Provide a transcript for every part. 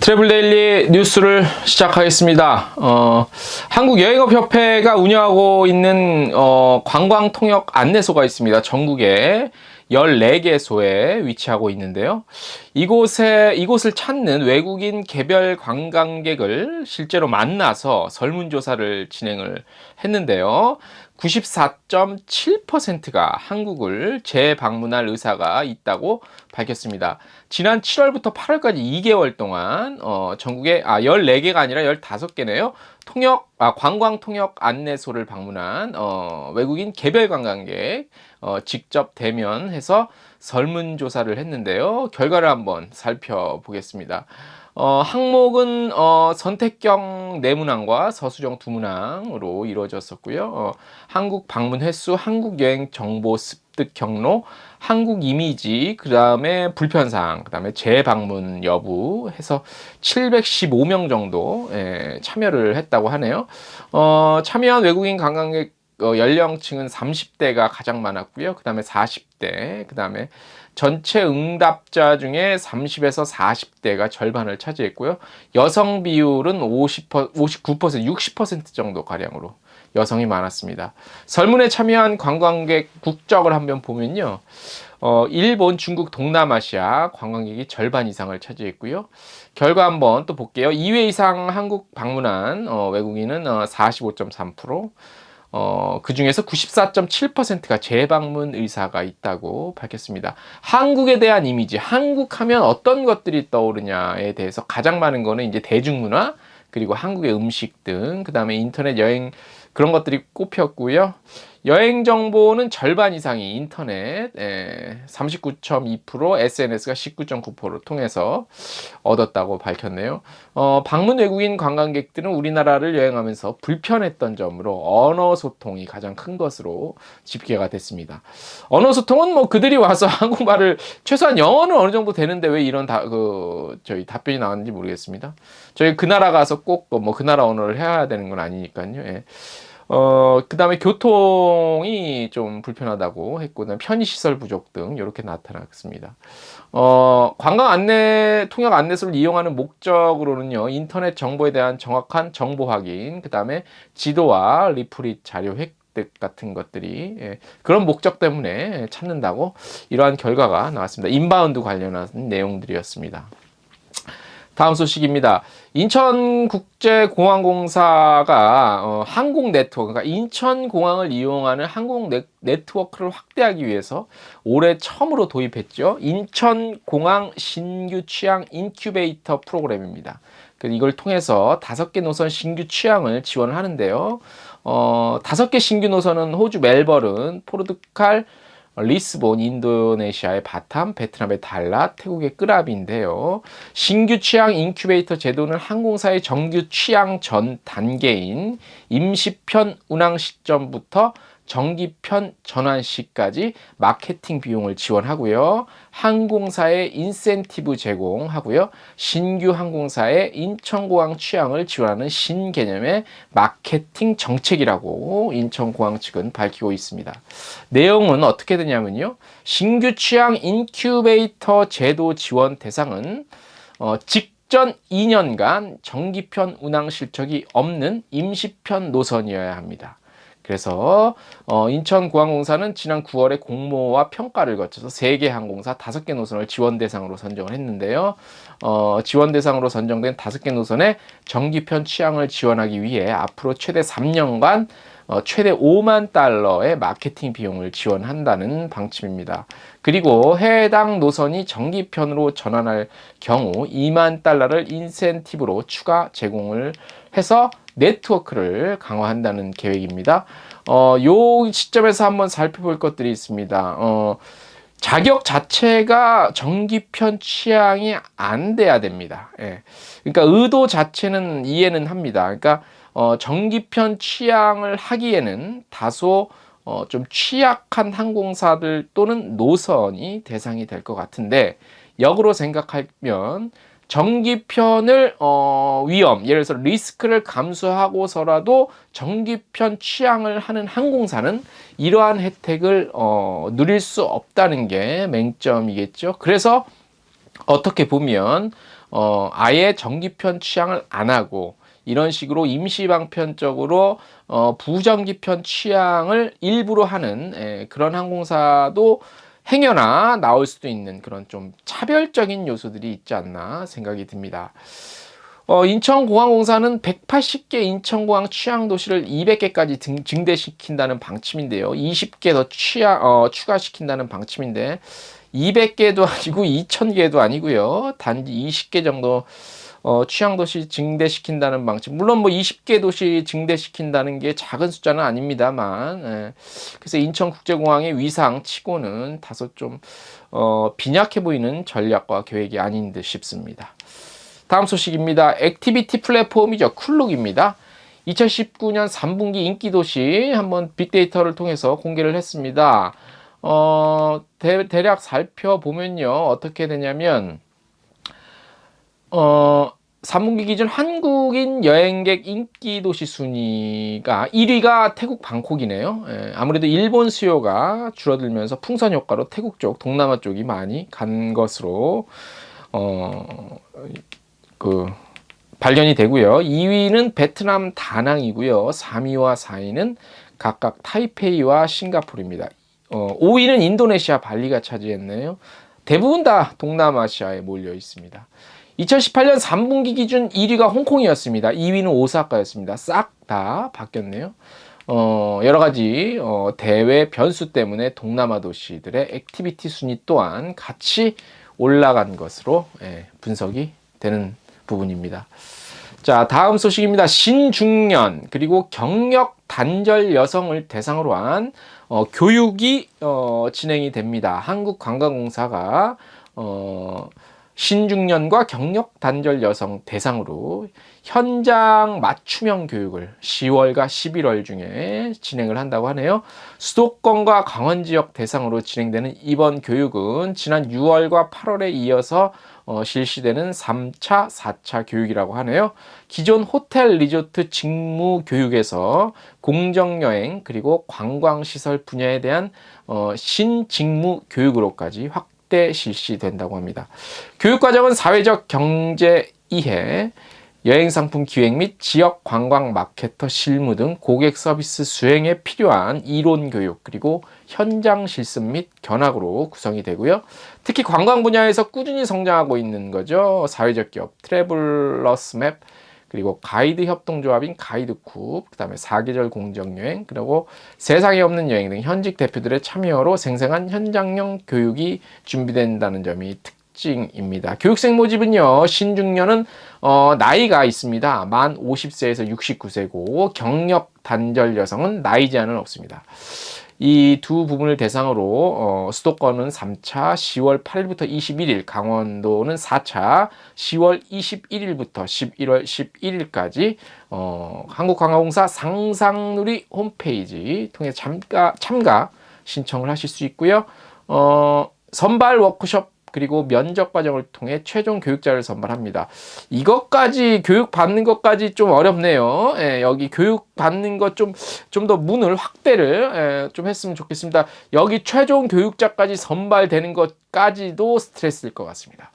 트래블데일리 뉴스를 시작하겠습니다. 한국여행업협회가 운영하고 있는 관광통역 안내소가 있습니다. 전국에 14개소에 위치하고 있는데요. 이곳을 찾는 외국인 개별 관광객을 실제로 만나서 설문조사를 진행을 했는데요. 94.7%가 한국을 재방문할 의사가 있다고 밝혔습니다. 지난 7월부터 8월까지 2개월 동안 전국에 14개가 아니라 15개네요. 관광 통역 안내소를 방문한 외국인 개별 관광객 직접 대면해서 설문조사를 했는데요. 결과를 한번 살펴보겠습니다. 항목은 선택형 내문항과 서술형 두문항으로 이루어졌었고요. 한국 방문 횟수, 한국 여행 정보 습득 경로, 한국 이미지, 그 다음에 불편사항, 그 다음에 재방문 여부 해서 715명 정도 참여를 했다고 하네요. 참여한 외국인 관광객 연령층은 30대가 가장 많았고요. 그 다음에 40대, 그 다음에 전체 응답자 중에 30에서 40대가 절반을 차지했고요. 여성 비율은 59%, 60% 정도 가량으로 여성이 많았습니다. 설문에 참여한 관광객 국적을 한번 보면요. 일본, 중국, 동남아시아 관광객이 절반 이상을 차지했고요. 결과 한번 또 볼게요. 2회 이상 한국 방문한 외국인은 45.3%, 그 중에서 94.7%가 재방문 의사가 있다고 밝혔습니다. 한국에 대한 이미지, 한국 하면 어떤 것들이 떠오르냐에 대해서 가장 많은 거는 이제 대중문화, 그리고 한국의 음식 등, 그 다음에 인터넷 여행, 그런 것들이 꼽혔고요. 여행 정보는 절반 이상이 인터넷 39.2%, SNS가 19.9%를 통해서 얻었다고 밝혔네요. 방문 외국인 관광객들은 우리나라를 여행하면서 불편했던 점으로 언어 소통이 가장 큰 것으로 집계가 됐습니다. 언어 소통은 뭐 그들이 와서 한국말을 최소한 영어는 어느 정도 되는데 왜 이런 저희 답변이 나왔는지 모르겠습니다. 저희 그 나라 가서 꼭 그 나라 언어를 해야 되는 건 아니니까요. 예. 그 다음에 교통이 좀 불편하다고 했고, 편의시설 부족 등 이렇게 나타났습니다. 통역 안내소를 이용하는 목적으로는요, 인터넷 정보에 대한 정확한 정보 확인, 그 다음에 지도와 리프릿 자료 획득 같은 것들이 그런 목적 때문에 찾는다고 이러한 결과가 나왔습니다. 인바운드 관련한 내용들이었습니다. 다음 소식입니다. 인천국제공항공사가 항공 네트워크, 그러니까 인천공항을 이용하는 항공 네트워크를 확대하기 위해서 올해 처음으로 도입했죠. 인천공항 신규 취항 인큐베이터 프로그램입니다. 이걸 통해서 5개 노선 신규 취항을 지원을 하는데요. 5개 신규 노선은 호주 멜버른, 포르투갈 리스본, 인도네시아의 바탐, 베트남의 달랏, 태국의 끄라비인데요. 신규 취항 인큐베이터 제도는 항공사의 정규 취항 전 단계인 임시편 운항 시점부터 정기편 전환 시까지 마케팅 비용을 지원하고요. 항공사의 인센티브 제공하고요. 신규 항공사의 인천공항 취항을 지원하는 신개념의 마케팅 정책이라고 인천공항 측은 밝히고 있습니다. 내용은 어떻게 되냐면요. 신규 취항 인큐베이터 제도 지원 대상은 직전 2년간 정기편 운항 실적이 없는 임시편 노선이어야 합니다. 그래서 인천공항공사는 지난 9월에 공모와 평가를 거쳐서 3개 항공사 5개 노선을 지원 대상으로 선정을 했는데요. 지원 대상으로 선정된 5개 노선의 정기편 취항을 지원하기 위해 앞으로 최대 3년간 최대 5만 달러의 마케팅 비용을 지원한다는 방침입니다. 그리고 해당 노선이 정기편으로 전환할 경우 2만 달러를 인센티브로 추가 제공을 해서 네트워크를 강화한다는 계획입니다. 요 시점에서 한번 살펴볼 것들이 있습니다. 자격 자체가 정기편 취향이 안 돼야 됩니다. 예. 그러니까 의도 자체는 이해는 합니다. 그러니까 정기편 취향을 하기에는 다소 좀 취약한 항공사들 또는 노선이 대상이 될 것 같은데, 역으로 생각하면 정기편을 예를 들어서 리스크를 감수하고서라도 정기편 취항을 하는 항공사는 이러한 혜택을 누릴 수 없다는 게 맹점이겠죠. 그래서 어떻게 보면 아예 정기편 취항을 안 하고 이런 식으로 임시방편적으로 부정기편 취항을 일부러 하는 그런 항공사도 행여나 나올 수도 있는 그런 좀 차별적인 요소들이 있지 않나 생각이 듭니다. 인천공항공사는 180개 인천공항 취항 도시를 200개까지 증대시킨다는 방침인데요. 20개 더 추가시킨다는 방침인데 200개도 아니고 2000개도 아니고요. 단지 20개 정도 취항 도시 증대시킨다는 방침. 물론 뭐 20개 도시 증대시킨다는 게 작은 숫자는 아닙니다만, 그래서 인천국제공항의 위상 치고는 다소 좀 빈약해 보이는 전략과 계획이 아닌 듯 싶습니다. 다음 소식입니다. 액티비티 플랫폼이죠. 클룩입니다. 2019년 3분기 인기도시 한번 빅데이터를 통해서 공개를 했습니다. 대략 살펴보면요. 어떻게 되냐면, 3분기 기준 한국인 여행객 인기도시 순위가 1위가 태국 방콕이네요. 아무래도 일본 수요가 줄어들면서 풍선 효과로 태국 쪽, 동남아 쪽이 많이 간 것으로, 발견이 되고요. 2위는 베트남 다낭이고요. 3위와 4위는 각각 타이페이와 싱가포르입니다. 5위는 인도네시아 발리가 차지했네요. 대부분 다 동남아시아에 몰려 있습니다. 2018년 3분기 기준 1위가 홍콩이었습니다. 2위는 오사카였습니다. 싹 다 바뀌었네요. 여러 가지 대외 변수 때문에 동남아 도시들의 액티비티 순위 또한 같이 올라간 것으로 분석이 되는 부분입니다. 자, 다음 소식입니다. 신중년 그리고 경력 단절 여성을 대상으로 한 교육이 진행이 됩니다. 한국관광공사가 신중년과 경력 단절 여성 대상으로 현장 맞춤형 교육을 10월과 11월 중에 진행을 한다고 하네요. 수도권과 강원 지역 대상으로 진행되는 이번 교육은 지난 6월과 8월에 이어서 실시되는 3차, 4차 교육이라고 하네요. 기존 호텔 리조트 직무 교육에서 공정여행 그리고 관광시설 분야에 대한 신직무 교육으로까지 확대 실시된다고 합니다. 교육과정은 사회적 경제 이해, 여행상품 기획 및 지역 관광 마케터 실무 등 고객 서비스 수행에 필요한 이론 교육 그리고 현장 실습 및 견학으로 구성이 되고요. 특히 관광 분야에서 꾸준히 성장하고 있는 거죠. 사회적 기업 트래블러스 맵 그리고 가이드 협동조합인 가이드쿱, 그 다음에 사계절 공정여행, 그리고 세상에 없는 여행 등 현직 대표들의 참여로 생생한 현장형 교육이 준비된다는 점이 특징입니다. 교육생 모집은요, 신중년은 나이가 있습니다. 만 50세에서 69세고 경력 단절 여성은 나이 제한은 없습니다. 이 두 부분을 대상으로 수도권은 3차 10월 8일부터 21일, 강원도는 4차 10월 21일부터 11월 11일까지 한국관광공사 상상누리 홈페이지 통해 참가 신청을 하실 수 있고요. 선발 워크숍 그리고 면접 과정을 통해 최종 교육자를 선발합니다. 이것까지 교육 받는 것까지 좀 어렵네요. 여기 교육 받는 것 좀 더 문을 확대를 좀 했으면 좋겠습니다. 여기 최종 교육자까지 선발되는 것까지도 스트레스일 것 같습니다.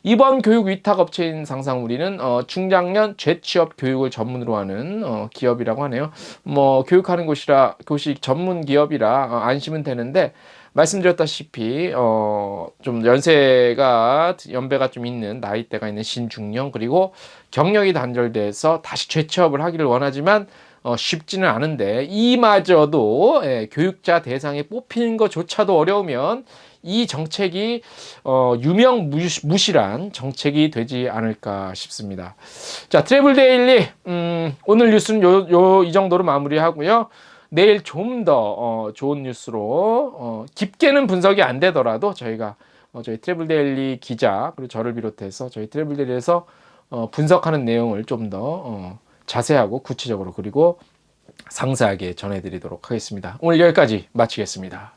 이번 교육 위탁 업체인 상상우리는 중장년 재취업 교육을 전문으로 하는 기업이라고 하네요. 뭐 교육하는 곳이 전문 기업이라 안심은 되는데, 말씀드렸다시피 좀 연배가 좀 있는 나이대가 있는 신중년 그리고 경력이 단절돼서 다시 재취업을 하기를 원하지만 쉽지는 않은데, 이마저도 교육자 대상에 뽑히는 것조차도 어려우면 이 정책이 유명무실한 정책이 되지 않을까 싶습니다. 자, 트래블 데일리 오늘 뉴스는 이 정도로 마무리하고요. 내일 좀 더 좋은 뉴스로 깊게는 분석이 안 되더라도 저희가 저희 트래블 데일리 기자 그리고 저를 비롯해서 저희 트래블 데일리에서 분석하는 내용을 좀 더 자세하고 구체적으로 그리고 상세하게 전해드리도록 하겠습니다. 오늘 여기까지 마치겠습니다.